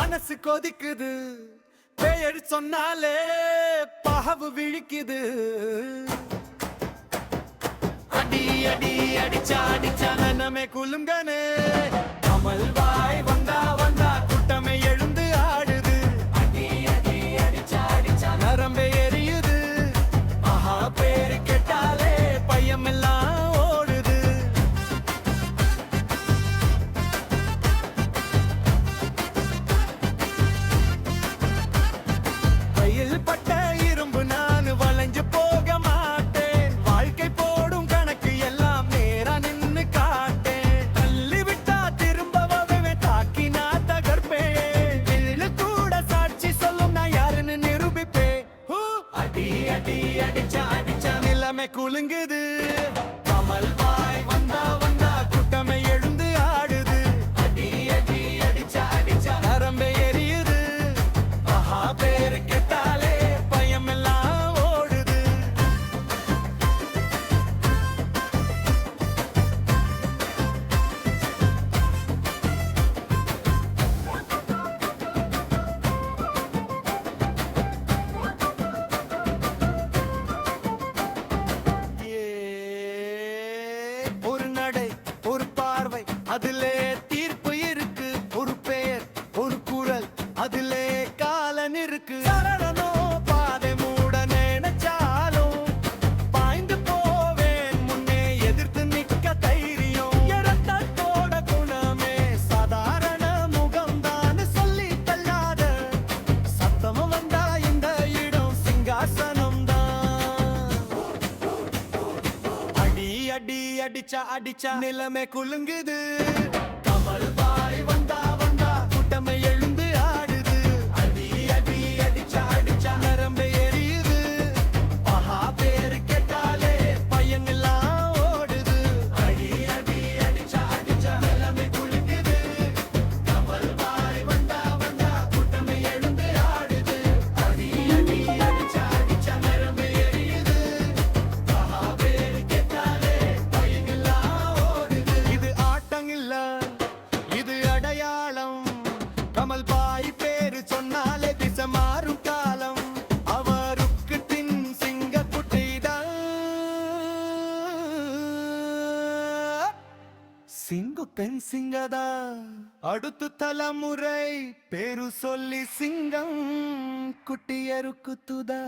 மனசு கொதிக்குது, பெயர் சொன்னாலே பாவு விழிக்குது. அடி அடி அடிச்சா அடிச்சா நனமே குலுங்கனே, கமல் வாய் வந்தா வந்தா கூட்டமே எழுந்து ஆடுது. அடி அடி அடிச்சா அடிச்சா நரம்பே எரியுது. ஆஹா பேரு கேட்டாலே பையமெல்லாம் ஓடுது. கையில் பட்ட இரும்பு நான் வளைஞ்சு போக மாட்டேன். வாழ்க்கை போடும் கணக்கு எல்லாம் நேரா நின்னு காட்டேன். தள்ளி விட்டா திரும்ப வருவேன், தாக்கினா தகர்ப்பேன். வில்லு கூட சாட்சி சொல்லும் நான் யாருன்னு நிரூபிப்பேன். அடி அடி அடிச்சா அடிச்சா நிலைமை குலுங்குது. கமல் வாய் வந்தா வந்தா கூட்டமே எழுந்து ஆடுது. அடி அடி அடிச்சா அடிச்சா நரம்பே எரியுது. ஆஹா பேரு கேட்டாலே பயமெல்லாம் ஓடுது. ஒரு நடை ஒரு பார்வை அதிலே தீர்ப்பு இருக்கு. ஒரு பெயர் ஒரு குரல் அதிலே காலன் இருக்கு. சரணனோ பாதை மூட நினைச்சாலும் பாய்ந்து போவேன் முன்னே, எதிர்த்து நிக்க தைரியம். இரத்தத்தோட குணமே சாதாரண முகம்தான் சொல்லி தள்ளாத. சத்தமும் வந்தா இந்த இடம் சிங்காசனம் தான். அடி அடி அடிச்சா அடிச்சா நிலைமை குலுங்குது. கமல் வாய் வந்தா வந்தா கூட்டமே எழுந்து ஆடுது. அடி அடி அடிச்சா அடிச்சா நரம்பே எரியுது. ஆஹா பேரு கேட்டாலே பையனெல்லாம் ஓடுது. அடி அடி அடிச்சா அடிச்சா நிலைமை குலுங்குது. கமல் வாய் வந்தா வந்தா கூட்டமே எழுந்து ஆடுது. அடி அடி அடிச்சா அடிச்சா நரம்பே எரியுது. ஆஹா பேரு கேட்டாலே பையனெல்லாம் ஓடுது. இது ஆட்டம் இல்ல, இது அடையாளம். கமல் பாய் பேரு சொன்னாலே திசை மாறும் காலம். அவருக்கு பின் சிங்க குட்டிதான். சிங்கு பெண் சிங்கதா, அடுத்த தலைமுறை பேரு சொல்லி சிங்கம் குட்டியருக்குத்துதா.